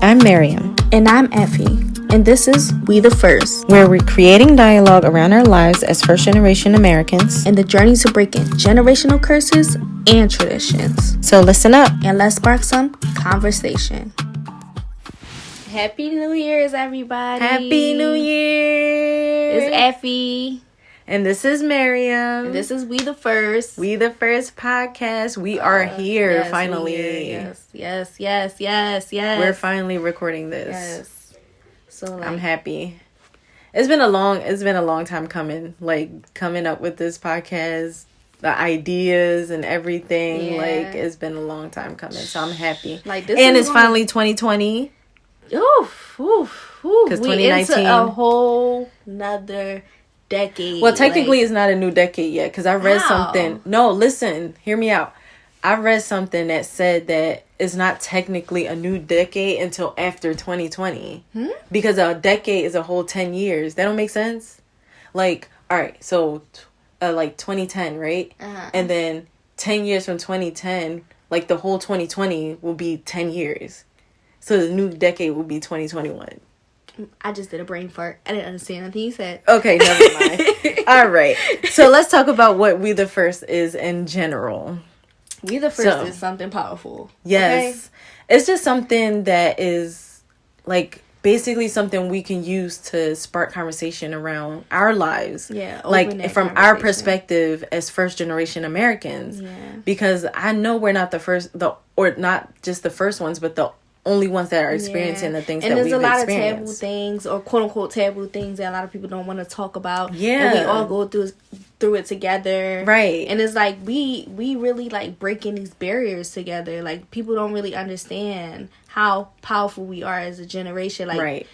I'm Mariam. And I'm Affy. And this is We the First, where we're creating dialogue around our lives as first-generation Americans and the journey to breaking generational curses and traditions. So listen up. And let's spark some conversation. Happy New Year's, everybody. Happy New Year. It's Affy. And this is Mariam. And this is We the First. We the First podcast. We are here, finally. Yes. We're finally recording this. Yes. So I'm happy. It's been a long time coming. Like, coming up with this podcast, the ideas and everything. Yeah. Like, it's been a long time coming. So I'm happy. Like, this and it's finally 2020. Oof. Because 2019. Into a whole nother decade. Well, technically, it's not a new decade yet, because I read something. No, listen, hear me out. I read something that said that it's not technically a new decade until after 2020. Because a decade is a whole 10 years. That don't make sense? Like, all right, so like 2010, right? And then 10 years from 2010, like the whole 2020 will be 10 years. So the new decade will be 2021. I just did a brain fart. I didn't understand anything you said. Okay, never mind. All right. So let's talk about what We the First is in general. We the First is something powerful. Yes. Okay? It's just something that is like basically something we can use to spark conversation around our lives. Yeah. Like from our perspective as first generation Americans. Yeah. Because I know we're not the first, or not just the first ones, but the only ones that are experiencing the things that we've experienced. And there's a lot of taboo things, or quote unquote taboo things, that a lot of people don't want to talk about. Yeah. And we all go through it together. Right. And it's like we really like breaking these barriers together. Like, people don't really understand how powerful we are as a generation. Like, right.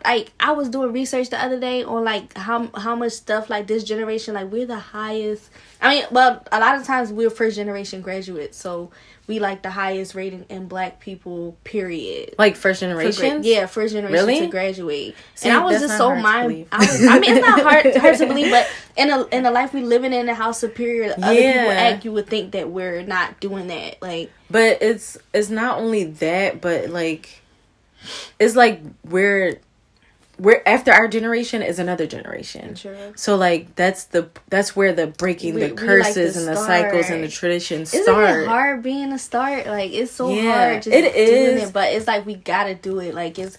Like, I was doing research the other day on like how much stuff, like, this generation, like, we're the highest. I mean, well, a lot of times we're first generation graduates, so we like the highest rating in Black people, period. Like first generation? First generation to graduate. See, and I was just so I mean, it's not hard to believe, but in the life we living in, how superior other people act, you would think that we're not doing that. Like, but it's not only that, but like, it's like we're after our generation is another generation. True. So like that's where the breaking the curses and the cycles and the traditions start. Isn't it hard being a start? Like, it's so hard just doing it, but it's like we gotta do it. Like, it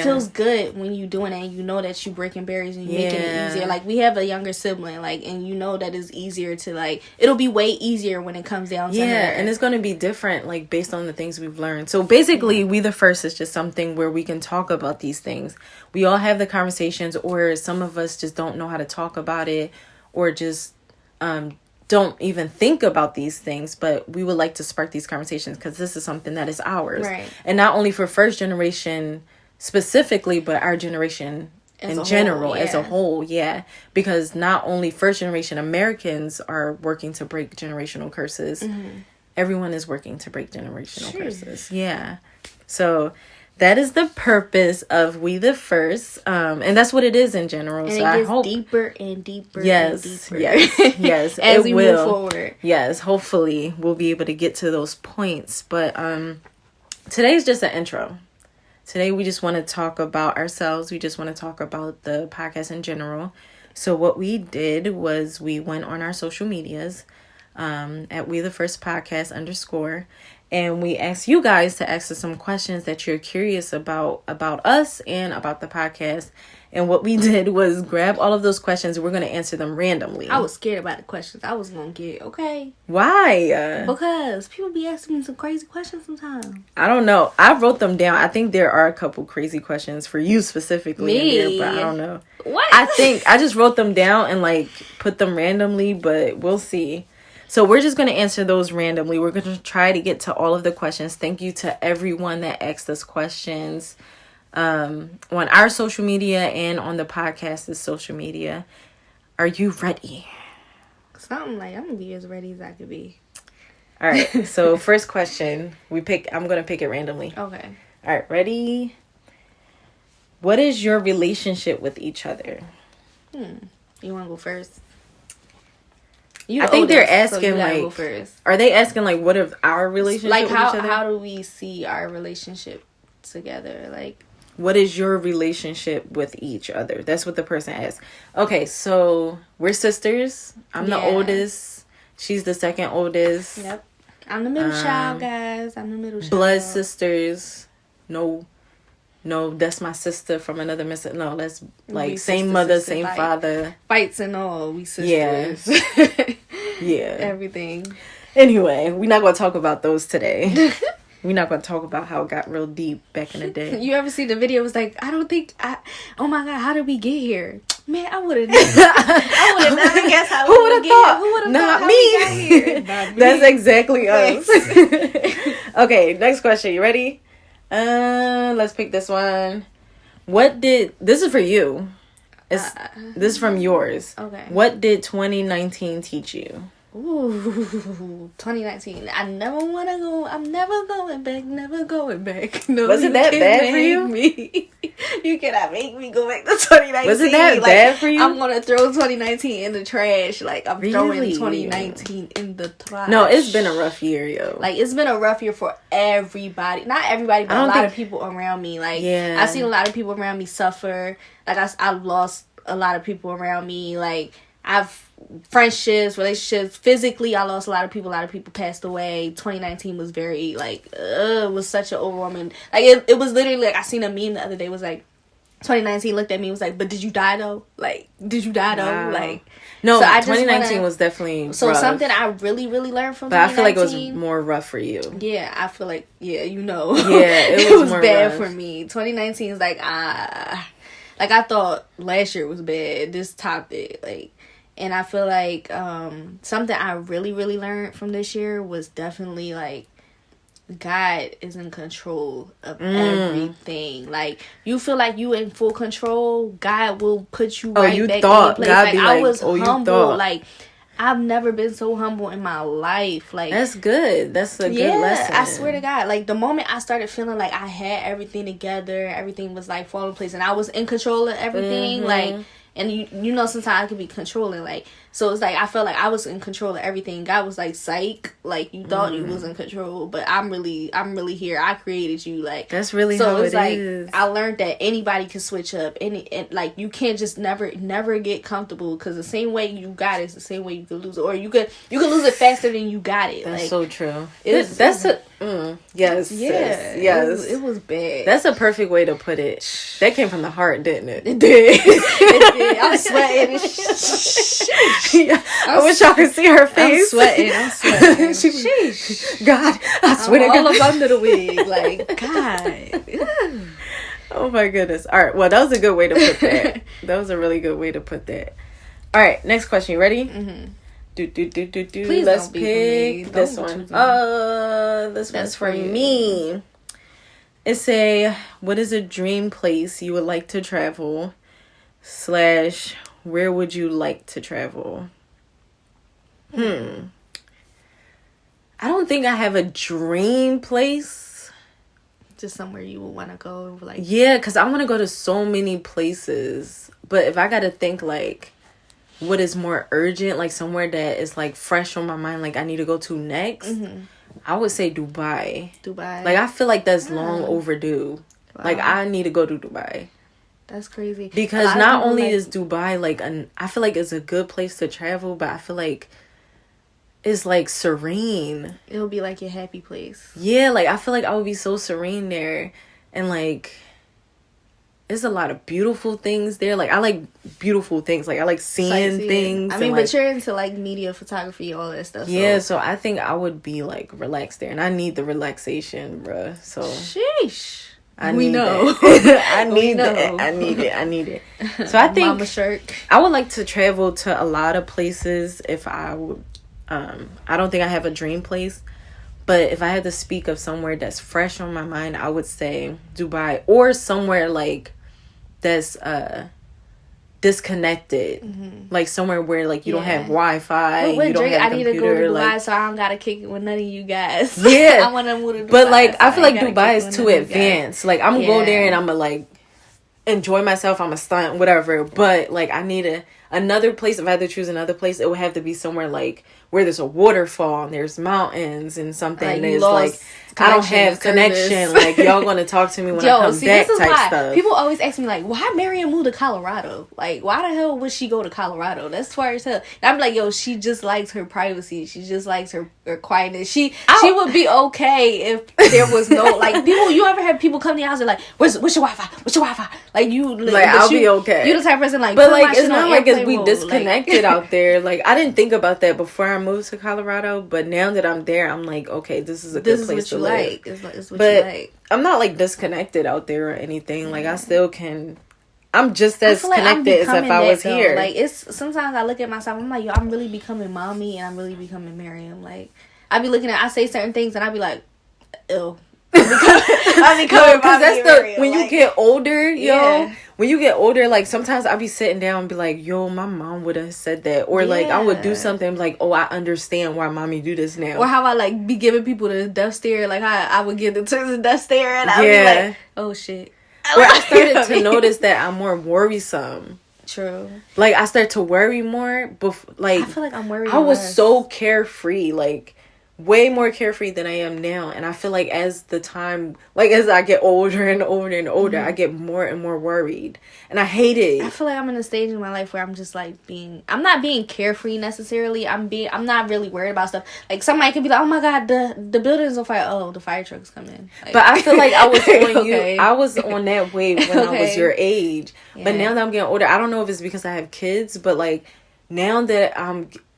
feels good when you doing it and you know that you breaking barriers and you making it easier. Like, we have a younger sibling, like, and you know that it's easier to, like, it'll be way easier when it comes down to her. And it's gonna be different, like, based on the things we've learned. So basically, We the First is just something where we can talk about these things. We all have the conversations, or some of us just don't know how to talk about it, or just don't even think about these things. But we would like to spark these conversations because this is something that is ours. Right. And not only for first generation specifically, but our generation in general, as a whole. Yeah. Because not only first generation Americans are working to break generational curses, everyone is working to break generational curses. Yeah. So that is the purpose of We the First, and that's what it is in general. And so it I gets hope deeper and deeper yes, and deeper. Yes, as we move forward. Yes, hopefully we'll be able to get to those points. But today's just an intro. Today we just want to talk about ourselves. We just want to talk about the podcast in general. So what we did was we went on our social medias at We the First Podcast _ and we asked you guys to ask us some questions that you're curious about us and about the podcast. And what we did was grab all of those questions. We're going to answer them randomly. I was scared about the questions I was going to get. Okay. Why? Because people be asking me some crazy questions sometimes. I don't know. I wrote them down. I think there are a couple crazy questions for you specifically in there, but I don't know. What? I think I just wrote them down and like put them randomly, but we'll see. So we're just going to answer those randomly. We're going to try to get to all of the questions. Thank you to everyone that asked us questions on our social media and on the podcast's social media. Are you ready? Something like, I'm going to be as ready as I could be. All right. So first question, I'm going to pick it randomly. Okay. All right. Ready? What is your relationship with each other? You want to go first? I think they're asking, are they asking like what of our relationship with each other? How do we see our relationship together. Like, what is your relationship with each other? That's what the person asked. Okay, so we're sisters. I'm the oldest. She's the second oldest. Yep. I'm the middle child, guys. I'm the middle child. Blood sisters. No, that's my sister from another mister. No, that's like same mother, same father. Fights and all. We sisters. Yeah. Everything. Anyway, we're not going to talk about those today. We're not going to talk about how it got real deep back in the day. You ever see the video? It was like, oh my God, how did we get here? Man, I would have never guessed how Who would have thought? Who would have Not thought me. How we got here? Not me. That's exactly us. Okay, next question. You ready? Let's pick this one. This is for you. This is from yours. Okay. What did 2019 teach you? Ooh, 2019. I'm never going back. Never going back. No, was it that bad for you? You cannot make me go back to 2019. Was it that bad for you? I'm gonna throw 2019 in the trash. Like, I'm throwing 2019 in the trash. No, it's been a rough year, yo. Like, it's been a rough year for everybody. Not everybody, but a lot of people around me. Like, I've seen a lot of people around me suffer. Like, I've lost a lot of people around me. Like, I've friendships, relationships. Physically, I lost a lot of people. A lot of people passed away. 2019 was very, like, it was such an overwhelming. Like, it was literally, like, I seen a meme the other day. It was like, 2019 looked at me and was like, but did you die though? Like, did you die though? Wow. Like, no, so 2019 was definitely so rough. Something I really, really learned from 2019. But I feel like it was more rough for you. Yeah, I feel like, yeah, Yeah, it was more bad rough for me. 2019 is like, like, I thought last year was bad. This topped it. Like, and I feel like something I really, really learned from this year was definitely, like, God is in control of everything. Like, you feel like you in full control, God will put you right back in your place. God like, I was humble. Like, I've never been so humble in my life. Like, that's good. That's a good lesson. I swear to God. Like, the moment I started feeling like I had everything together, everything was like falling in place, and I was in control of everything. Like, and you know, sometimes I can be controlling. Like, so it's like I felt like I was in control of everything. God was like, psych, like, you thought you was in control, but I'm really here. I created you. Like, that's really so how it's it like is. I learned that anybody can switch up. And like, you can't just never get comfortable, because the same way you got it is the same way you could lose it, or you could lose it faster than you got it. That's like, so true. Yes, it was bad. That's a perfect way to put it. That came from the heart, didn't it? It did. It did. I'm sweating. I wish y'all could see her face. I'm sweating. Sheesh. God, I swear to God. All up under the wig. Like, God. Oh my goodness. All right. Well, that was a good way to put that. That was a really good way to put that. All right. Next question. You ready? Mm-hmm. Please let's pick this one. This one's for me. It what is a dream place you would like to travel / where would you like to travel? I don't think I have a dream place. Just somewhere you would want to go. Like, yeah, because I want to go to so many places. But if I got to think, like, what is more urgent, like somewhere that is like fresh on my mind, like I need to go to next, I would say Dubai. Like, I feel like that's long overdue. Wow. Like, I need to go to Dubai. That's crazy. Because not only is Dubai like I feel like it's a good place to travel, but I feel like it's like serene. It'll be like your happy place. Yeah, like I feel like I would be so serene there, and like there's a lot of beautiful things there. Like, I like beautiful things. Like, I like seeing things. I mean, but you're into like media, photography, all that stuff. Yeah, so I think I would be like relaxed there, and I need the relaxation, bruh. So sheesh. I need it. So I think Mama Shirk. I would like to travel to a lot of places if I would. I don't think I have a dream place, but if I had to speak of somewhere that's fresh on my mind, I would say Dubai, or somewhere like that's disconnected, like somewhere where like you don't have Wi-Fi, you don't have a computer. I need to go to Dubai, so I don't gotta kick it with none of you guys. Yeah, I want to move to Dubai, but like I feel like Dubai is too advanced. Like, I'm gonna go there and I'm gonna like enjoy myself. I'm a stunt, whatever. But like I need another place, if I had to choose another place, it would have to be somewhere like where there's a waterfall and there's mountains and something. Like, there's like, I don't have connection. Like, y'all gonna talk to me when I come back type stuff. People always ask me, like, why Mariam moved to Colorado? Like, why the hell would she go to Colorado? That's far as hell. And I'm like, yo, she just likes her privacy. She just likes her quietness. She would be okay if there was no, like, people, you ever have people come to your house and like, what's your Wi-Fi? What's your Wi-Fi? Like, you, like, I'll be okay. You the type of person, like, but like, it's not like as we disconnected out there. Like, I didn't think about that before I moved to Colorado, but now that I'm there, I'm like, okay, this is a good place to live. It's what but you like. I'm not like disconnected out there or anything. Like, I still can. I'm just as connected as if I was here. Like, it's sometimes I look at myself, I'm like, yo, I'm really becoming mommy and I'm really becoming Mariam. Like, I be looking at, I say certain things and I be like, ew. I because that's the when you get older, yo. When you get older, like, sometimes I be sitting down and be like, yo, my mom would have said that, or like I would do something like, oh, I understand why mommy do this now, or how I like be giving people the death stare, like how I would give the turns the death stare, and I would be like, oh shit. Where I started to notice that I'm more worrisome. True. Like, I start to worry more. Like, I feel like I'm worried. I was so carefree, like, way more carefree than I am now. And I feel like as the time, like, as I get older and older and older, I get more and more worried. And I hate it. I feel like I'm in a stage in my life where I'm just like I'm not being carefree necessarily. I'm not really worried about stuff. Like, somebody could be like, oh my God, the building's on fire. Oh, the fire truck's coming. Like, but I feel like I was on I was on that wave when I was your age. Yeah. But now that I'm getting older, I don't know if it's because I have kids, but like, now that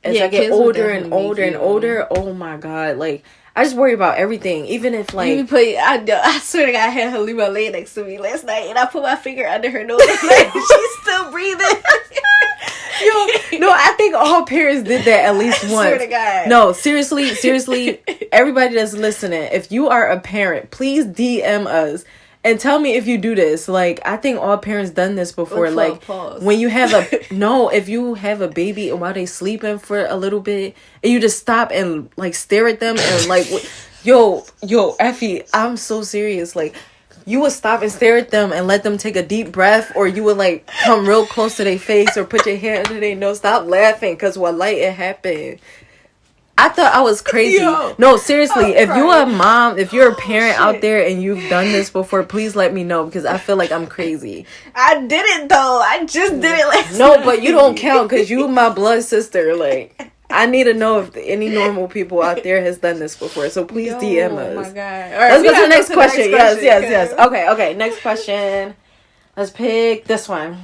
as I get older and older and older, oh my God, like, I just worry about everything. Even if, like, I swear to God, I had Halima lay next to me last night, and I put my finger under her nose, like, she's still breathing. Yo, no, I think all parents did that at least once. Swear to God. No, seriously, everybody that's listening, if you are a parent, please DM us and tell me if you do this. Like, I think all parents done this before. Like, when you have if you have a baby and while they sleeping for a little bit, and you just stop and like stare at them and like, yo, Affy, I'm so serious. Like, you would stop and stare at them and let them take a deep breath, or you would like come real close to their face or put your hand under their nose. Stop laughing, because wallahi, it happened. I thought I was crazy. Yo, no, seriously, if you're a mom, if you're a parent out there and you've done this before, please let me know, because I feel like I'm crazy. I didn't, though. I just did it last night. No, but you don't count, because you my blood sister. Like, I need to know if any normal people out there has done this before. So please DM us. Oh my God. All right, let's go to the next question. Yes. Okay. Next question. Let's pick this one.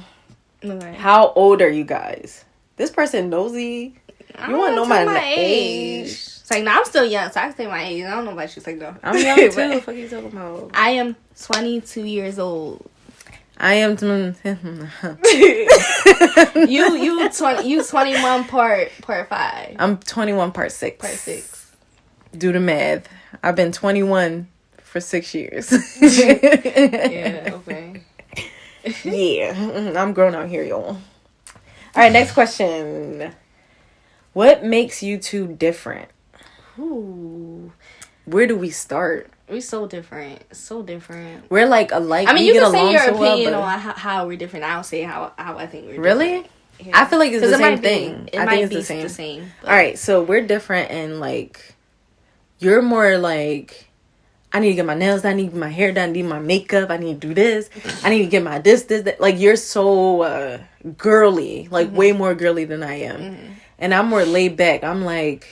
Okay. How old are you guys? This person nosy. You want to know my age? It's like, no, I'm still young, so I can say my age. I don't know about you. It's like, no. I'm young too. What the fuck you talking about? I am 22 years old. I am. you 21 part 5. I'm 21 part 6. Part 6. Do the math. I've been 21 for 6 years. Yeah. Okay. Yeah, I'm grown out here, y'all. All right, next question. What makes you two different? Ooh. Where do we start? We're so different. We're like alike. I mean, you can say your opinion on how we're different. I'll say how I think we're different. Really? Yeah. I feel like it's the same thing. I think it's the same. All right, so we're different, and like, you're more like, I need to get my nails done, I need to get my hair done, I need my makeup, I need to do this, I need to get my this. Like, you're so girly, like way more girly than I am. Mm-hmm. And I'm more laid back. I'm like,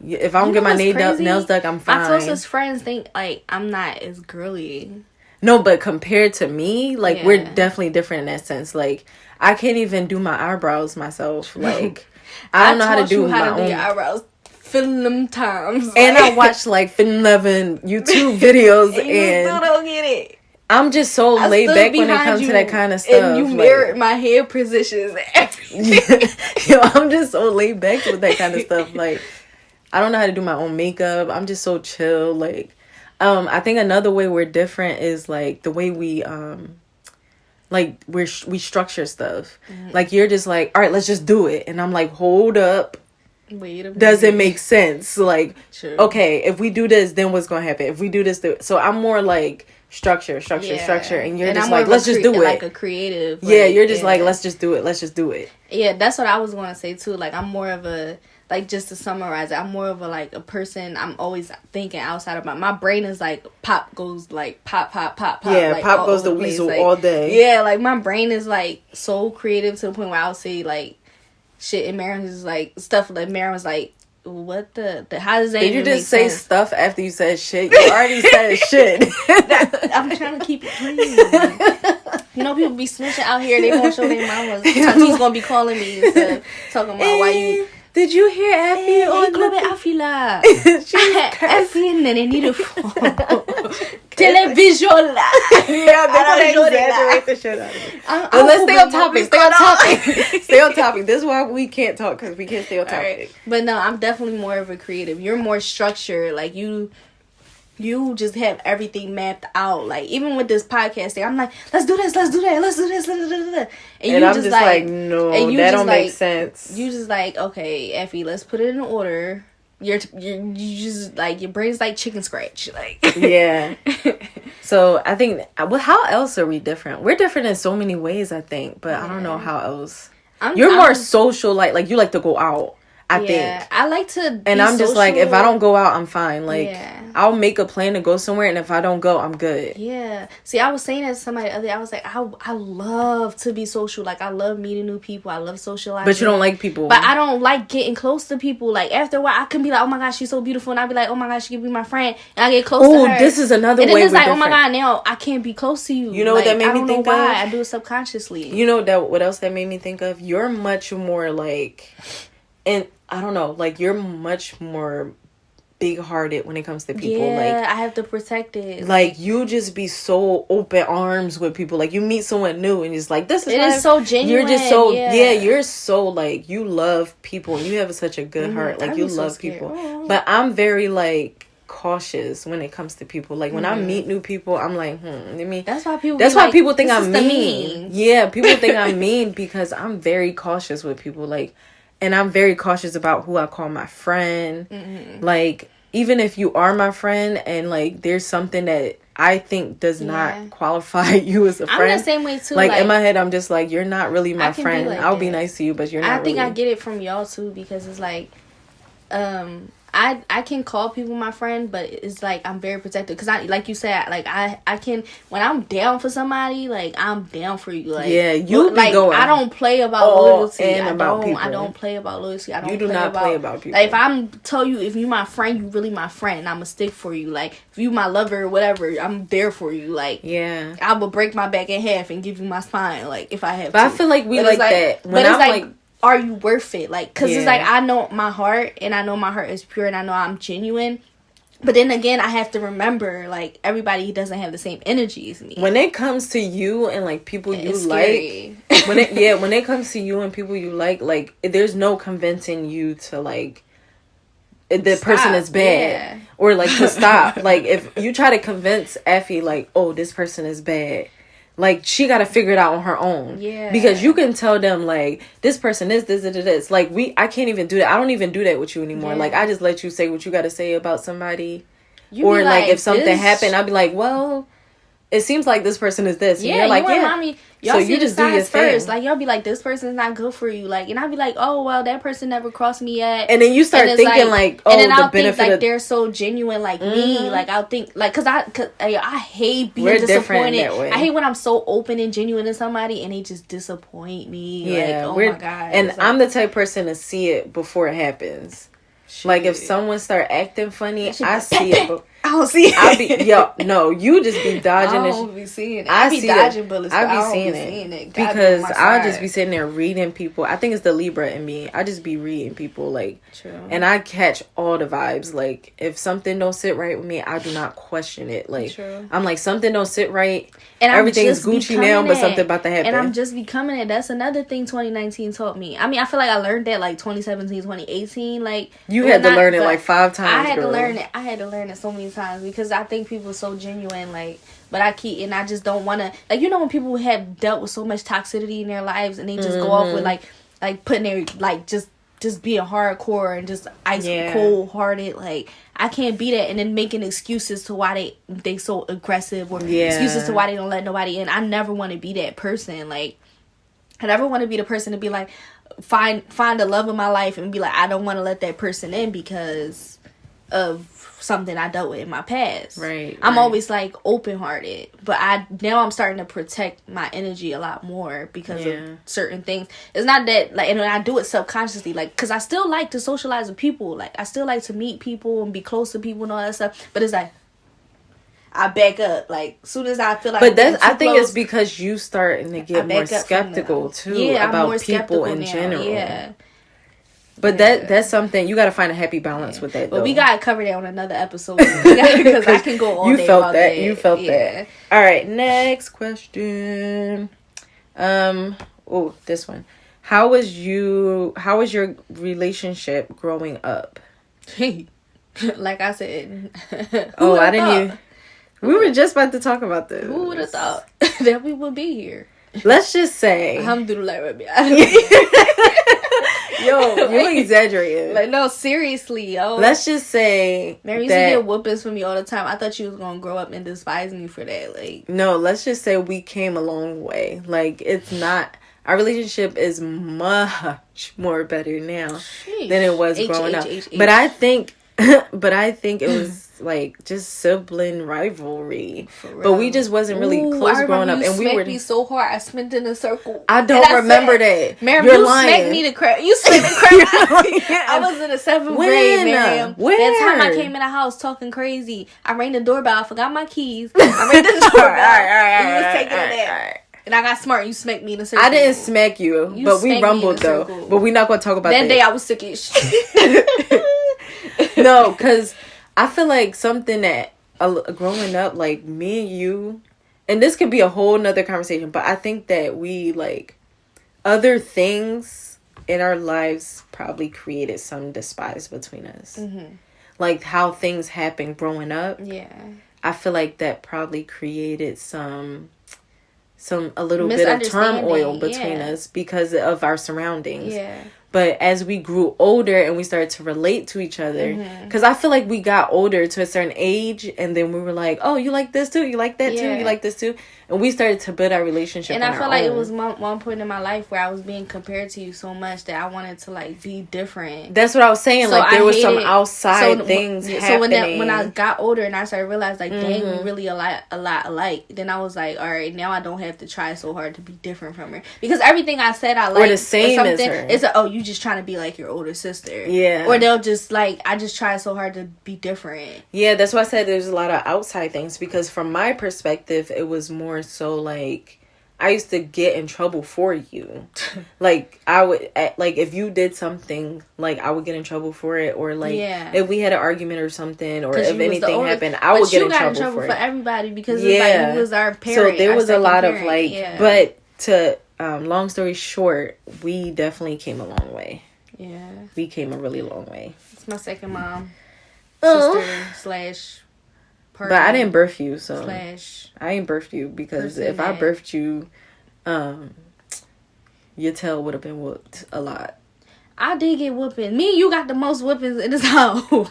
if I don't get my nails done, I'm fine. My closest friends think like I'm not as girly. No, but compared to me, like, we're definitely different in that sense. Like, I can't even do my eyebrows myself. Like, I don't know how to do my own eyebrows. Film times. And I watch like Film 11 YouTube videos and you still don't get it. I'm just so laid back when it comes to that kind of stuff. And you mirrored my hair positions and everything. Yo, I'm just so laid back with that kind of stuff. Like, I don't know how to do my own makeup. I'm just so chill. Like, I think another way we're different is like the way we like we structure stuff. Mm-hmm. Like, you're just like, all right, let's just do it, and I'm like, hold up. Wait a minute. Does it make sense? Like, true. Okay, if we do this, then what's gonna happen? If we do this, so I'm more like structure, and you're just like, let's just do it. Like a creative. Yeah, you're just like, let's just do it. Yeah, that's what I was going to say too. Like, I'm more of a, like, just to summarize it, I'm more of a person, I'm always thinking outside of my brain is like, pop goes like, pop. Yeah, like, pop goes the weasel like, all day. Yeah, like, my brain is like, so creative to the point where I'll say, like, shit, and Mariam is like, stuff that Mariam was like, what the how does that? Did you just say sense? Stuff after you said shit? You already said shit. I'm trying to keep it clean. You know, people be snitching out here. They won't show their mamas. He's gonna be calling me and talking about why you. Did you hear Affy on the Affy la? Affy and then need a phone. Television la. Yeah, they're gonna exaggerate the shit out of it. But let's stay on topic. Stay on topic. This is why we can't talk, because we can't stay on topic. Right. But no, I'm definitely more of a creative. You're more structured. Like, you just have everything mapped out. Like, even with this podcast thing, I'm like, let's do this. And you I'm just like, no, that don't make sense. You just like, okay, Affy, let's put it in order. You just like, your brain's like chicken scratch. Like, yeah. So I think, well, how else are we different? We're different in so many ways, I think, but I don't know how else. You're more social, like you like to go out. I think. I like to and I'm just social. Like, if I don't go out, I'm fine. Like, I'll make a plan to go somewhere, and if I don't go, I'm good. Yeah. See, I was saying that to somebody the other day. I was like, I love to be social. Like, I love meeting new people. I love socializing. But you don't like people. But I don't like getting close to people. Like, after a while, I can be like, oh my gosh, she's so beautiful. And I'll be like, oh my gosh, she can be my friend. And I get close to her. Oh, this is another way. And then it's like, oh my God, now I can't be close to you. You know what that made me think of? I do it subconsciously. You know what else that made me think of? You're much more like... And I don't know, like, you're much more big-hearted when it comes to people. Yeah, like, I have to protect it. Like, you just be so open arms with people. Like, you meet someone new and it's like, this is... It is so genuine. You're just so... Yeah, you're so, like, you love people. And you have such a good heart. Like, you love people. Oh. But I'm very, like... cautious when it comes to people. Like, when I meet new people, I'm like, that's why people think I'm mean. Yeah, people think I'm mean because I'm very cautious with people. Like, and I'm very cautious about who I call my friend. Like, even if you are my friend and like there's something that I think does not qualify you as a friend. I'm the same way too. Like, in my head, I'm just like, you're not really my friend. Like I'll be nice to you, but you're not. I think I get it from y'all too, because it's like, I can call people my friend, but it's like, I'm very protective, because I, like you said, like, I can, when I'm down for somebody, like, I'm down for you. Like, yeah, you like, going. I don't play about loyalty. I don't play about loyalty. You do not play about people. Like, if I'm tell you, if you my friend, you really my friend, and I'ma stick for you. Like, if you my lover or whatever, I'm there for you. Like, yeah, I will break my back in half and give you my spine, like, if I have. But to. I feel like we like that. When I'm like, are you worth it? Like, because it's like, I know my heart, and I know my heart is pure, and I know I'm genuine. But then again, I have to remember, like, everybody doesn't have the same energy as me. When it comes to you and, like, people you like, when it comes to you and people you like, there's no convincing you to, like, the person is bad. Or, like, to stop. Like, if you try to convince Affy, like, oh, this person is bad, like, she got to figure it out on her own. Yeah. Because you can tell them, like, this person is this. Like, I can't even do that. I don't even do that with you anymore. Yeah. Like, I just let you say what you got to say about somebody. Or, like, if something happened, I'd be like, well, it seems like this person is this. And you're like, mommy, y'all so see the signs first. Like, y'all be like, this person's not good for you. Like, and I'll be like, oh, well, that person never crossed me yet. And then you start thinking, like, oh, and then I'll the benefit think, like, they're so genuine, like me. Like, I'll think, like, cause I hate being disappointed. I hate when I'm so open and genuine to somebody and they just disappoint me. Yeah, like, oh my God. And I'm the type of person to see it before it happens. Shit. Like, if someone start acting funny, I see it. I don't see it. No, you just be dodging. I don't be seeing it. I be dodging bullets. I be seeing it because I'll just be sitting there reading people. I think it's the Libra in me. I just be reading people, like, true. And I catch all the vibes. Like, if something don't sit right with me, I do not question it. Like, true. I'm like, something don't sit right, and everything is Gucci now, but something about to happen. And I'm just becoming it. That's another thing 2019 taught me. I mean, I feel like I learned that like 2017, 2018. Like, you had to learn it like 5 times. I had to learn it. I had to learn it so many times because I think people are so genuine. Like, but I just don't want to, like, you know, when people have dealt with so much toxicity in their lives and they just go off with like putting their, like, just just being hardcore and just ice cold hearted. Like, I can't be that, and then making excuses to why they so aggressive, or excuses to why they don't let nobody in. I never want to be that person. Like, I never want to be the person to be like, find the love of my life and be like, I don't want to let that person in because of something I dealt with in my past. Right. I'm always like open hearted, but now I'm starting to protect my energy a lot more because of certain things. It's not that like, and I do it subconsciously, like, because I still like to socialize with people. Like, I still like to meet people and be close to people and all that stuff. But it's like, I back up, like, soon as I feel like. But I think it's because you starting to get more skeptical too about people in general. Yeah. But that's something you got to find a happy balance with that. But we got to cover that on another episode because I can go all day about that. You felt that. All right, next question. Oh, this one. How was your relationship growing up? Like I said. I didn't even. We were just about to talk about this. Who would have thought that we would be here? Let's just say. Alhamdulillah, Rabbi. Yo, you exaggerating. Like, no, seriously, yo. Let's just say Mary used to get whoopings for me all the time. I thought she was gonna grow up and despise me for that. Like, no, let's just say we came a long way. Like, it's not. Our relationship is much more better now than it was growing up. But I think it was like just sibling rivalry, but we just wasn't really close growing up, and we were me so hard. I spent in a circle. I don't remember that. Miriam, you smacked me to crap. You smacked the crap. I was in the 7th grade, Miriam. That time I came in the house talking crazy. I rang the doorbell. I forgot my keys. I rang the doorbell. You was taking a nap. And I got smart. You smacked me in a circle. I didn't smack you but we rumbled though. But we're not gonna talk about that. That day I was sick as shit. No, because I feel like something that growing up, like me and you, and this could be a whole nother conversation, but I think that we, like, other things in our lives probably created some despise between us. Mm-hmm. Like how things happened growing up. Yeah. I feel like that probably created a little bit of turmoil between us because of our surroundings. Yeah. But as we grew older and we started to relate to each other, because I feel like we got older to a certain age, and then we were like, oh, you like this too? You like that too? You like this too? And we started to build our relationship. And I feel like it was one point in my life where I was being compared to you so much that I wanted to, like, be different. That's what I was saying. So like, there was some outside things happening. So when I got older and I started realizing, like, dang, we really a lot alike, then I was like, all right, now I don't have to try so hard to be different from her. Because everything I said I like or the same or as her. It's oh, you just trying to be like your older sister. Yeah. Or they'll just, like, I just try so hard to be different. Yeah, that's why I said there's a lot of outside things, because from my perspective, it was more so like I used to get in trouble for you. Like, I would, like, if you did something, like, I would get in trouble for it, or like if we had an argument or something, or if anything happened, I would get in trouble for it. Everybody because it's like who was our parent. So there was a lot of like, but to long story short, we definitely came a long way. Yeah, we came a really long way. It's my second mom, sister / But I didn't birth you, so / I ain't birthed you, because if I birthed you, your tail would have been whooped a lot. I did get whooping. Me and you got the most whoopings in this house.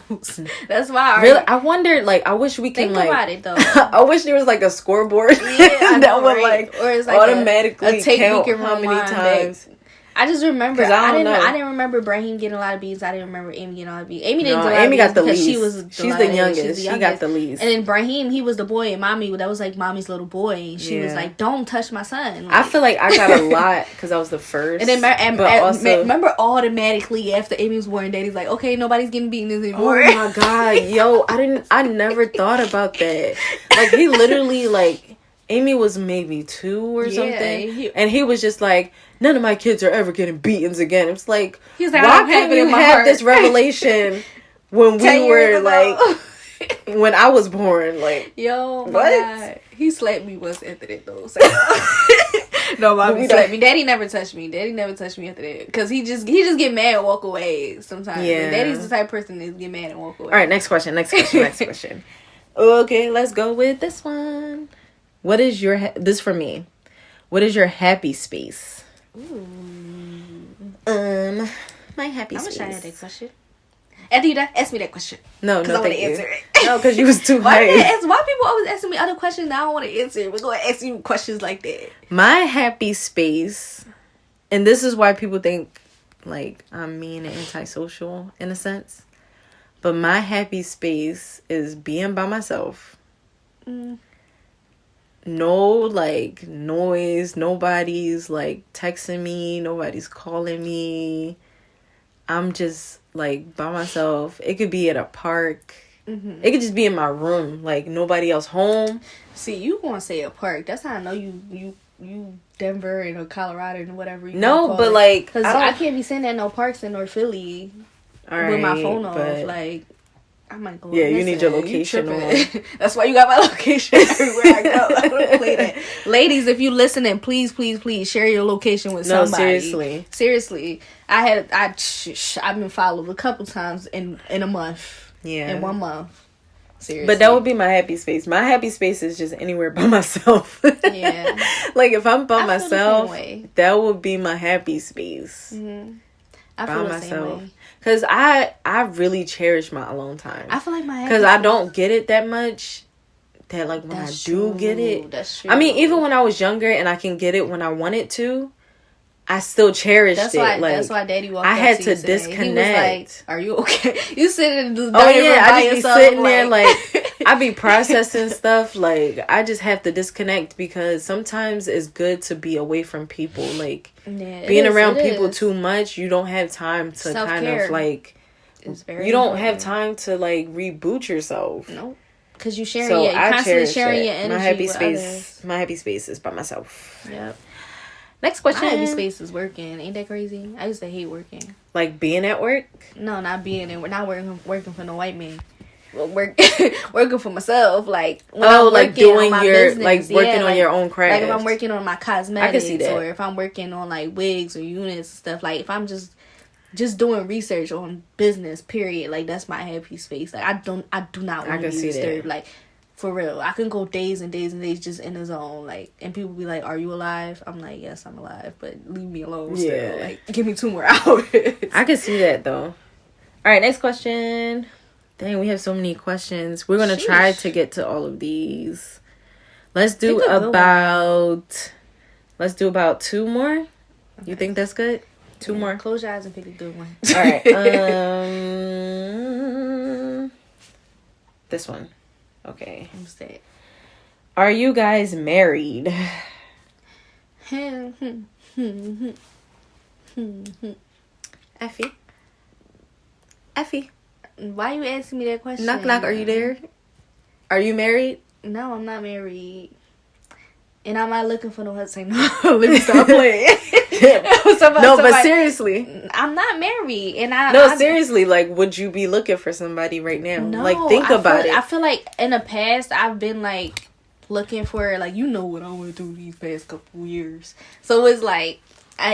That's why. Really, I wondered. Like, I wish we can think like. About it though. I wish there was like a scoreboard that would like, or it's like automatically count how many times. I just remember I didn't remember Brahim getting a lot of beats. I didn't remember Amy getting a lot of beats. Amy didn't get a lot of beats because she's the youngest. She got the least. And then Brahim, he was the boy, and Mommy, that was like Mommy's little boy, and she was like, "Don't touch my son." Like, I feel like I got a lot because I was the first. And then remember automatically after Amy was born, Daddy's like, "Okay, nobody's getting beaten anymore." Oh my god, yo, I never thought about that. Like, he literally, like, Amy was maybe 2 or something, and he was just like, none of my kids are ever getting beatings again. It's like, he's like, why couldn't you have this revelation when we were like, when I was born? Like, yo, what? God. He slapped me once after that though. So. No, Mommy slapped me. Daddy never touched me. Daddy never touched me after that, because he just get mad and walk away sometimes. Yeah, like, Daddy's the type of person that get mad and walk away. All right, next question. Okay, let's go with this one. What is this for me? What is your happy space? Ooh. My happy space. I wish I had that question. After you done, ask me that question. No, I want to answer it. No, because you was too Why high. why people always asking me other questions that I don't want to answer? We're going to ask you questions like that. My happy space, and this is why people think like I'm mean and antisocial in a sense, but my happy space is being by myself. No like noise, nobody's like texting me, nobody's calling me. I'm just like by myself. It could be at a park. It could just be in my room, like nobody else home. See, you gonna say a park? That's how I know you Denver and Colorado and whatever. No, but like because I can't be sitting at no parks in North Philly with my phone off. Like I might go. Yeah, you need your location on. That's why you got my location everywhere I go. I don't play that. Ladies, if you listening, please share your location with somebody. Seriously. I've been followed a couple times in a month. Yeah. In 1 month. Seriously. But that would be my happy space. My happy space is just anywhere by myself. Yeah. Like if I'm by myself, that would be my happy space. I feel the same way. Because I really cherish my alone time. I feel like my because I don't get it that much. That like when I do get it, that's true. I mean, even when I was younger and I can get it when I wanted to, I still cherished it. Like that's why Daddy walked. I had to disconnect. He was like, "Are you okay?" You sitting in the I just yourself, be sitting there like I be processing stuff. Like I just have to disconnect because sometimes it's good to be away from people. Like being around people too much, you don't have time to self-care. Kind of like. You don't have time to like reboot yourself. Nope. Because you sharing you're constantly sharing your energy. My happy space is by myself. Yep. Next question. My happy space is working. Ain't that crazy? I used to hate working. Like being at work? No, not being in. We're not working for no white man. Well, working for myself. Like when I'm like doing on your business, like working on your own craft. Like if I'm working on my cosmetics, I can see that. Or if I'm working on like wigs or units and stuff. Like if I'm just doing research on business, period. Like that's my happy space. Like I do not want to be disturbed. Like for real, I can go days and days and days just in the zone. Like, and people be like, "Are you alive?" I'm like, "Yes, I'm alive," but leave me alone. Yeah, still. Like give me 2 more hours. I can see that though. All right, next question. Dang, we have so many questions. We're gonna try to get to all of these. Let's do about 2 more. Okay. You think that's good? 2 more. Close your eyes and pick a good one. All right. This one. Okay. What's that? Are you guys married? Affy. Why you asking me that question? Knock knock. Are you there? Are you married? No, I'm not married. And I'm not looking for no husband. No, let me stop playing. But seriously, I'm not married, and seriously, like, would you be looking for somebody right now? No, like, think about it. I feel like in the past, I've been like looking for like what I want to do these past couple years. So it's like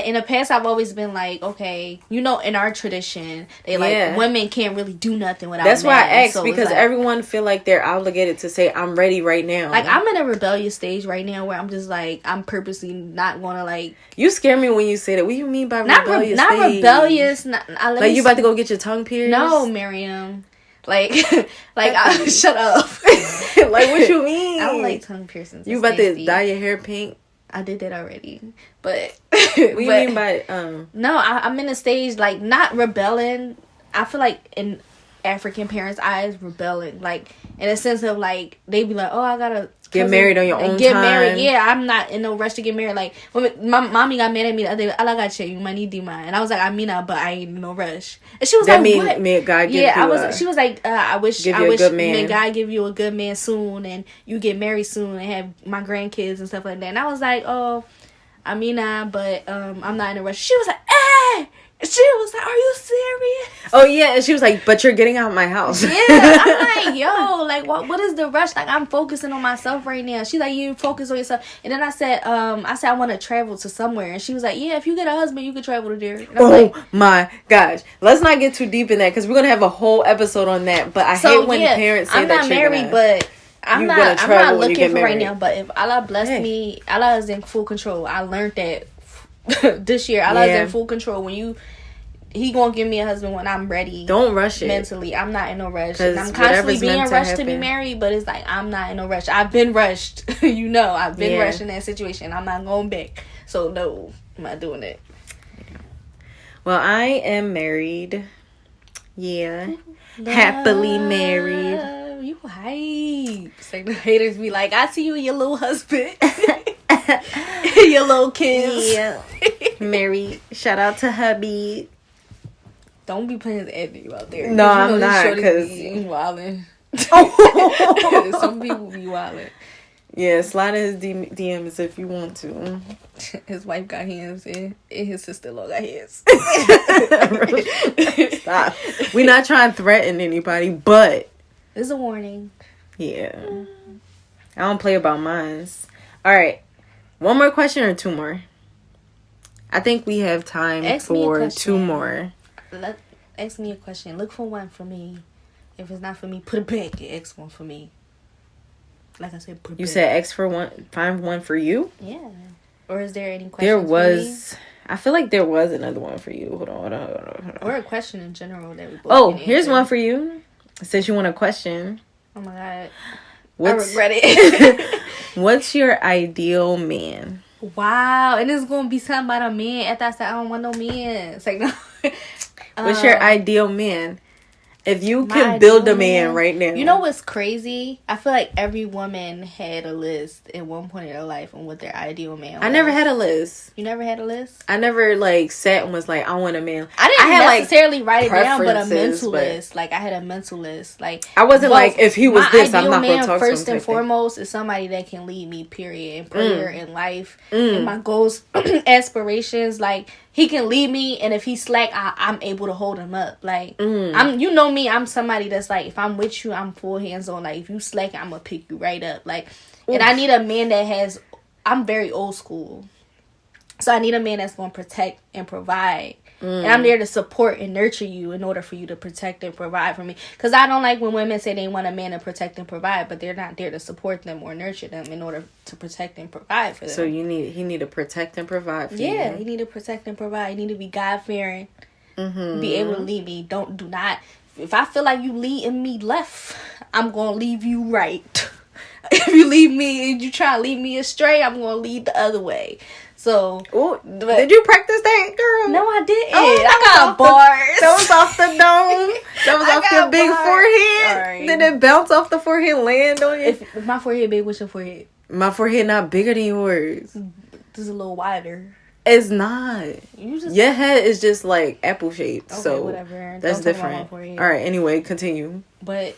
in the past, I've always been like, okay, in our tradition, they like women can't really do nothing without. That's men. why I asked because everyone feel like they're obligated to say I'm ready right now. Like I'm in a rebellious stage right now where I'm just like I'm purposely not gonna like. You scare me when you say that. What do you mean by rebellious? Not rebellious. Like you about to go get your tongue pierced? No, Mariam. Like shut up. Like what you mean? I don't like tongue piercings. You about to dye your hair pink? I did that already, but what do you mean by No, I'm in a stage like not rebelling. I feel like in African parents' eyes, rebelling like in a sense of like they be like, oh, I gotta get married on your own get time. Married. Yeah, I'm not in no rush to get married. Like when my mommy got mad at me the other day, I got you money demand, and I was like, I mean, but I ain't in no rush. And she was that like, what? May God give you she was like, I wish may God give you a good man soon, and you get married soon, and have my grandkids and stuff like that. And I was like, oh, I mean, but I'm not in a rush. She was like, hey. She was like, are you serious? Oh, yeah. And she was like, but you're getting out of my house. Yeah. I'm like, yo, like, what is the rush? Like, I'm focusing on myself right now. She's like, you focus on yourself. And then I said, I want to travel to somewhere. And she was like, yeah, if you get a husband, you can travel to there. Oh, my gosh. Let's not get too deep in that because we're going to have a whole episode on that. But I hate when parents say I'm not married, but I'm not looking for right now. But if Allah blessed me, Allah is in full control. I learned that this year. Allah is in full control. When he gonna give me a husband when I'm ready. Don't rush it. Mentally, I'm not in no rush. And I'm constantly being rushed to be married, but it's like I'm not in no rush. I've been rushed. I've been rushed in that situation. I'm not going back. So no, I'm not doing it. Well, I am married. Yeah. Happily married. You hype. So the haters be like, I see you and your little husband. Your little kids. Yeah. Married. Shout out to hubby. Don't be playing the Anthony out there. No, I'm not, because he's wilding. Some people be wilding. Yeah, slide in his DMs if you want to. His wife got hands and his sister-in-law got hands. Stop. We're not trying to threaten anybody, but it's a warning. Yeah. I don't play about mines. All right. One more question or two more? I think we have time for two more. Ask me a question. Look for one for me. If it's not for me, put it back and ask one for me. Like I said, put it back. You said ask for one, find one for you? Yeah. Or is there any questions There was. For me? I feel like there was another one for you. Hold on. Or a question in general that we both can here's answer. one for you. Since you want a question. Oh my God. I regret it. What's your ideal man? Wow. And it's going to be something about a man. After I said, I don't want no man. It's like, no. What's your ideal man? If you can build a man right now. You know what's crazy? I feel like every woman had a list at one point in their life on what their ideal man was. I never had a list. You never had a list? I never sat and was like, I want a man. I didn't necessarily write it down, but a mental list. Like I had a mental list. Like I wasn't like, if he was this, I'm not going to talk to him. First and foremost is somebody that can lead me, period. In prayer, in life, in my goals, aspirations. Like he can lead me, and if he's slack, I'm able to hold him up. Like you know me, I'm somebody that's like, if I'm with you, I'm full hands on. Like if you slack, I'm gonna pick you right up. Like, and I need a man that has. I'm very old school, so I need a man that's gonna protect and provide. And I'm there to support and nurture you in order for you to protect and provide for me. Because I don't like when women say they want a man to protect and provide, but they're not there to support them or nurture them in order to protect and provide for them. So he need to protect and provide for you. Yeah, he need to protect and provide. He need to be God-fearing. Be able to lead me. Do not. If I feel like you leading me left, I'm going to leave you right. If you leave me and you try to lead me astray, I'm going to lead the other way. So, did you practice that, girl? No, I didn't. I got bars. That was off the dome. That was off your big forehead. Right. Did it bounce off the forehead, land on you? If my forehead big, what's your forehead? My forehead not bigger than yours. This is a little wider. It's not. Your head is just like apple shaped. Okay, so whatever. That's different. All right. Anyway, continue. But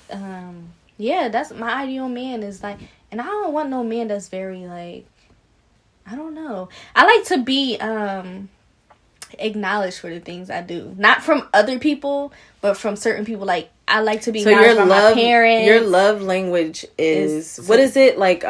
yeah, that's my ideal man. Is like, and I don't want no man that's very like. I don't know. I like to be acknowledged for the things I do. Not from other people, but from certain people. Like, I like to be acknowledged by my parents. Your love language is what is it? Like,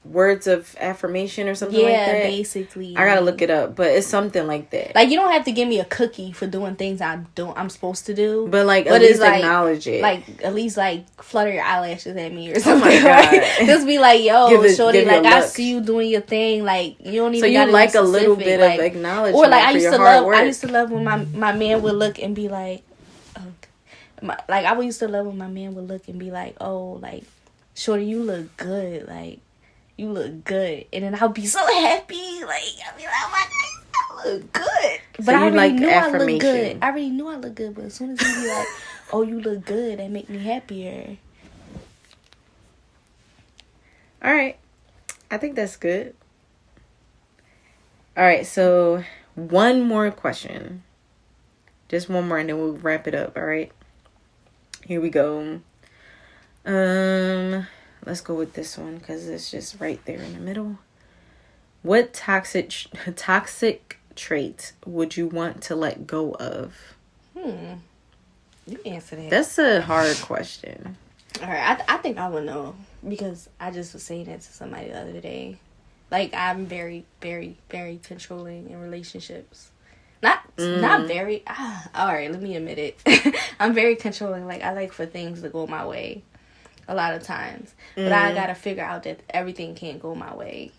words of affirmation or something like that? Yeah, basically. I gotta look it up, but it's something like that. Like, you don't have to give me a cookie for doing things I'm supposed to do. But at least acknowledge it. Like, at least, flutter your eyelashes at me or something. Oh my God. Right? Just be like, yo, shorty, like, I see you doing your thing. Like, you don't even gotta be specific. So you like a little bit of acknowledgement or, like, I used to love when my man would look and be like, I used to love when my man would look and be like, oh, like, shorty, you look good. Like, you look good. And then I'll be so happy. Like, I'll be like, oh my God, I look good. But so I already knew I look good. I already knew I look good. But as soon as he be like, oh, you look good, that make me happier. All right. I think that's good. All right. So one more question. Just one more and then we'll wrap it up. All right. Here we go. Let's go with this one because it's just right there in the middle. What toxic trait would you want to let go of? You answer that. That's a hard question. All right, I think I would know because I just was saying that to somebody the other day. Like, I'm very, very, very controlling in relationships. Not very. All right, let me admit it. I'm very controlling. Like, I like for things to go my way. A lot of times. But I gotta figure out that everything can't go my way.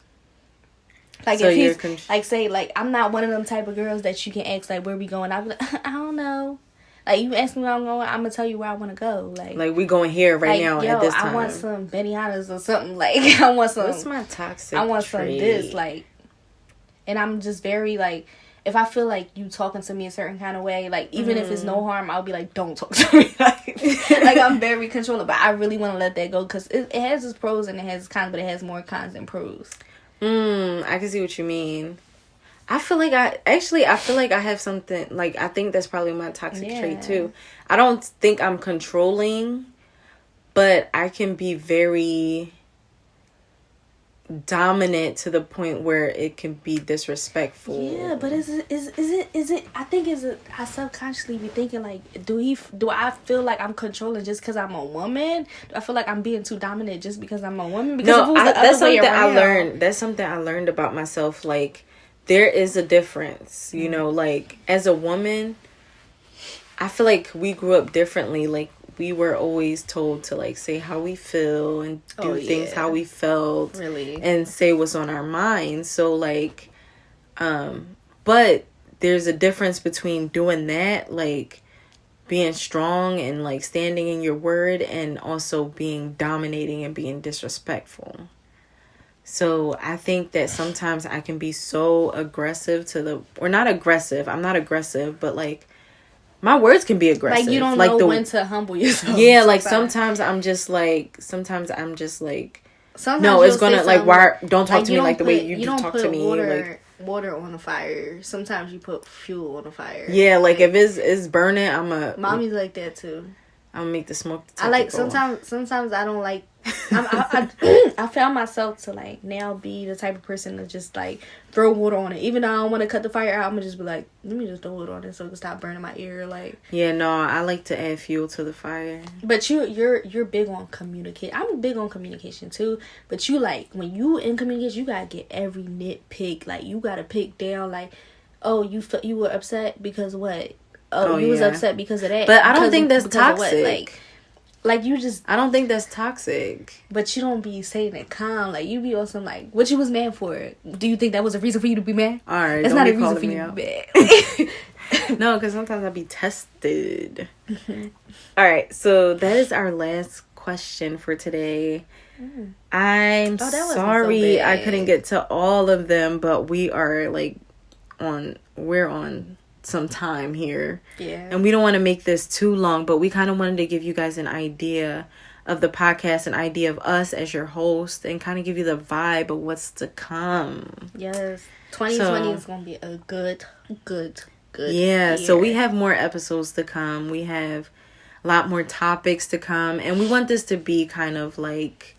Like, so if he's, like, say, like, I'm not one of them type of girls that you can ask, like, where we going? I'll be like, I don't know. Like, you ask me where I'm going, I'm going to tell you where I want to go. Like we going here right now at this time. I want some Benihana's or something. Like, I want some. What's my toxic I want trait? Some this, like. And I'm just very, like, if I feel like you talking to me a certain kind of way, like, even if it's no harm, I'll be like, don't talk to me. Like, I'm very controllable. But I really want to let that go because it has its pros and it has its cons, but it has more cons than pros. I can see what you mean. I feel like I have something, like, I think that's probably my toxic trait too. I don't think I'm controlling, but I can be very dominant to the point where it can be disrespectful. Yeah, but is it I think I subconsciously be thinking, like, do I feel like I'm controlling just because I'm a woman? Do I feel like I'm being too dominant just because I'm a woman? Because that's something I learned. That's something I learned about myself. Like, there is a difference, you know, like, as a woman, I feel like we grew up differently. Like, we were always told to, like, say how we feel and do things how we felt. Really? And say what's on our minds. So, like, but there's a difference between doing that, like, being strong and, like, standing in your word, and also being dominating and being disrespectful. So I think that sometimes I can be so aggressive or not aggressive. I'm not aggressive, but, like, my words can be aggressive. Like, you don't know when to humble yourself. Yeah, like, sometimes I'm just like, sometimes no, it's gonna, like, why don't talk to me like the way you talk to me. Water on the fire. Sometimes you put fuel on the fire. Yeah, like, if it's burning, mommy's like that too. I'm gonna make the smoke. I like, sometimes I don't like. I found myself to, like, now be the type of person to just, like, throw water on it. Even though I don't want to cut the fire out, I'm gonna just be like, let me just throw water on it so it can stop burning my ear. Like, yeah, no, I like to add fuel to the fire. But you're big on communicate. I'm big on communication too. But you, like, when you in communication, you gotta get every nitpick. Like, you gotta pick down, like, oh, you were upset because what? Oh, you was upset because of that. But I don't think that's toxic. Like, you just... I don't think that's toxic. But you don't be saying it calm. Like, you be on some, like, what you was mad for? Do you think that was a reason for you to be mad? All right. It's not a reason for you to be mad. No, because sometimes I be tested. All right. So, that is our last question for today. I'm sorry I couldn't get to all of them, but we are, like, we're on some time here, and we don't want to make this too long, but we kind of wanted to give you guys an idea of the podcast, an idea of us as your host, and kind of give you the vibe of what's to come. Yes, 2020 is gonna be a good year. So we have more episodes to come, we have a lot more topics to come, and we want this to be kind of like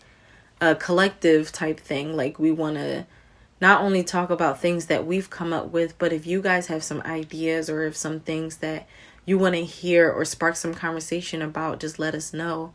a collective type thing. Like, we want to not only talk about things that we've come up with, but if you guys have some ideas or if some things that you want to hear or spark some conversation about, just let us know.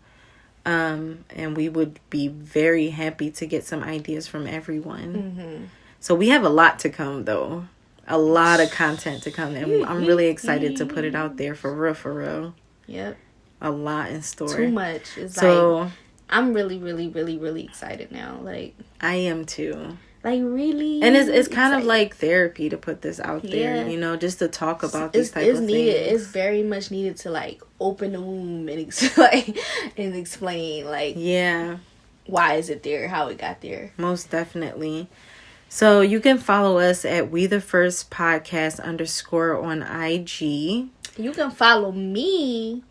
And we would be very happy to get some ideas from everyone. So we have a lot to come, though. A lot of content to come. And I'm really excited to put it out there for real. Yep. A lot in store. Too much. It's like, I'm really, really, really, really excited now. Like, I am too. Like, really? And it's kind of like therapy to put this out there, you know, just to talk about these type of needed. things. It's very much needed to, like, open the womb and explain, like, why is it there, how it got there. Most definitely. So you can follow us at We The First Podcast _ on IG. You can follow me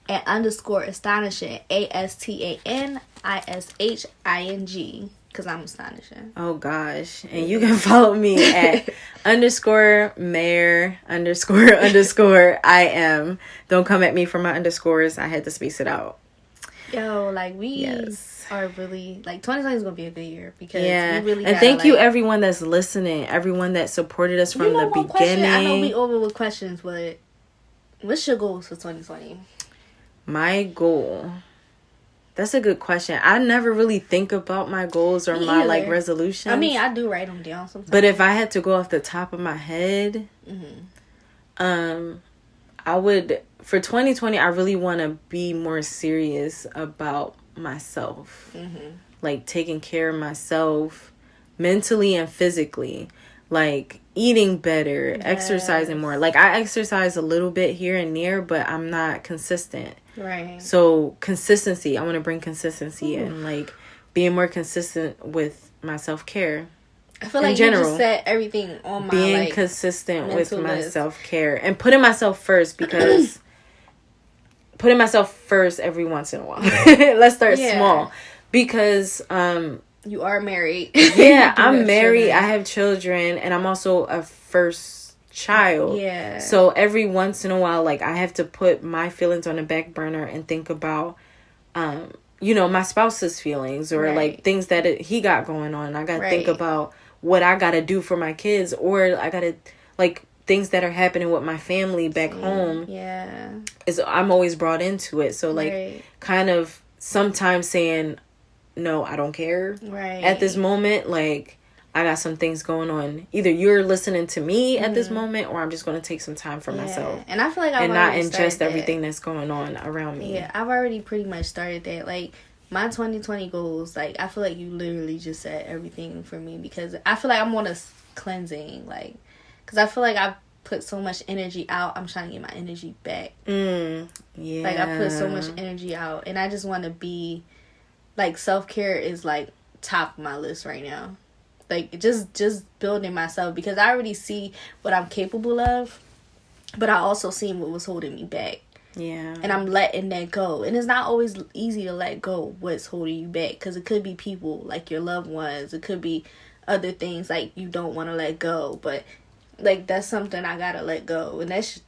at _astonishing, ASTANISHING. Because I'm astonishing. Oh, gosh. And you can follow me at _mayor _ I am. Don't come at me for my underscores. I had to space it out. Yo, like, we are really... Like, 2020 is going to be a good year. Because we really and thank you, everyone that's listening. Everyone that supported us from the beginning. Question, I know we over with questions, but what's your goals for 2020? My goal... That's a good question. I never really think about my goals or my, like, resolutions. I mean, I do write them down sometimes. But if I had to go off the top of my head, I would, for 2020, I really want to be more serious about myself. Like, taking care of myself, mentally and physically. Like, eating better, exercising more. Like, I exercise a little bit here and there, but I'm not consistent. Right. So, consistency. I want to bring consistency in. Like, being more consistent with my self-care. I feel like you just said everything on my, being consistent with my self-care. And putting myself first, because putting myself first every once in a while. Let's start small. Because... you are married. Yeah, I'm married. I have children, and I'm also a first child. Yeah. So every once in a while, like, I have to put my feelings on the back burner and think about, my spouse's feelings, or like things that he got going on. I got to think about what I got to do for my kids, or I got to, like, things that are happening with my family back home. Yeah. I'm always brought into it. So, like, kind of sometimes saying, no, I don't care. Right. At this moment, like, I got some things going on. Either you're listening to me at this moment, or I'm just going to take some time for myself. And I feel like I've not ingest everything that's going on around me. Yeah, I've already pretty much started that. Like, my 2020 goals, like, I feel like you literally just said everything for me, because I feel like I'm on a cleansing, like, because I feel like I've put so much energy out. I'm trying to get my energy back. Yeah. Like, I put so much energy out, and I just want to be... Like, self-care is, like, top of my list right now. Like, just building myself. Because I already see what I'm capable of. But I also see what was holding me back. Yeah. And I'm letting that go. And it's not always easy to let go what's holding you back. Because it could be people, like your loved ones. It could be other things, like, you don't want to let go. But, like, that's something I got to let go. And that's...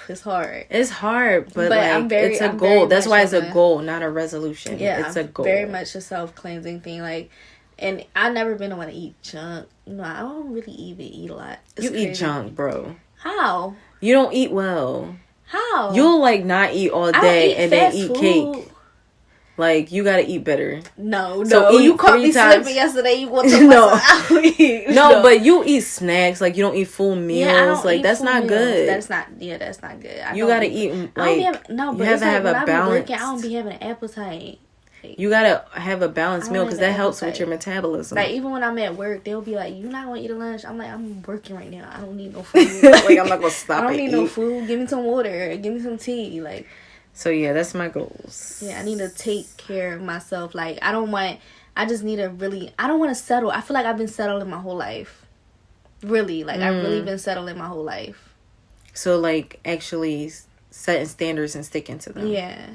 It's hard. It's hard, but like, it's a goal. That's why it's a goal, not a resolution. Yeah, it's a goal. Very much a self-cleansing thing. Like, and I've never been the one to eat junk. I don't really even eat a lot. You eat junk, bro. How? You don't eat well. How? You'll, like, not eat all day and then eat cake. Like, you gotta eat better. No. You caught me slipping yesterday. You want to No, but you eat snacks. Like, you don't eat full meals. Like, that's not good. That's not good. You gotta eat, like, you have to have a balance. I don't be having an appetite. Like, you gotta have a balanced meal, because that helps with your metabolism. Like, even when I'm at work, they'll be like, "You're not gonna eat a lunch." I'm like, "I'm working right now. I don't need no food. Like, I'm not gonna stop. I don't need no food. Give me some water. Give me some tea." Like. So, yeah, that's my goals. Yeah, I need to take care of myself. Like, I don't want to settle. I feel like I've been settling my whole life. Really. Like, I've really been settling my whole life. So, like, actually setting standards and sticking to them. Yeah.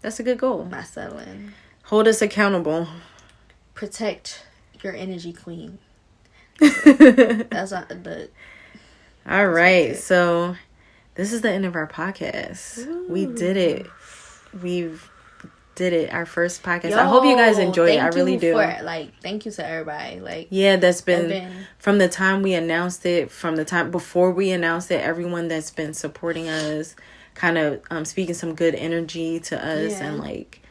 That's a good goal. Not settling. Hold us accountable. Protect your energy, queen. That's not the... All right, so... This is the end of our podcast. Ooh. We did it. Our first podcast. I hope you guys enjoyed it. I really do. Thank you to everybody. Like, yeah, that's been from the time we announced it, from the time before we announced it, everyone that's been supporting us, kind of speaking some good energy to us, and like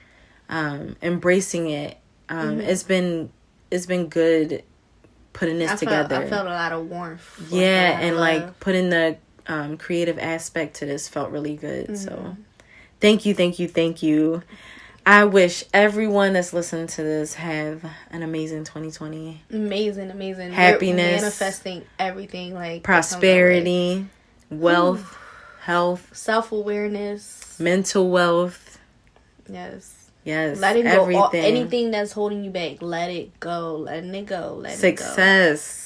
embracing it. It's been good putting this together. I felt a lot of warmth. Yeah, and like putting the creative aspect to this felt really good. So thank you. I wish everyone that's listening to this have an amazing 2020. Amazing happiness, manifesting everything, like prosperity, wealth, health, self-awareness, mental wealth. Yes, let it go. Everything. Anything that's holding you back, let it go. Letting it go. Success.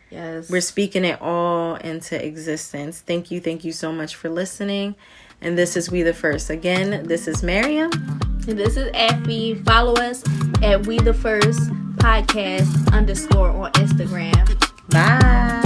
Yes. We're speaking it all into existence. Thank you so much for listening. And this is We the First. Again, this is Mariam. And this is Affy. Follow us at We the First Podcast _ on Instagram. Bye.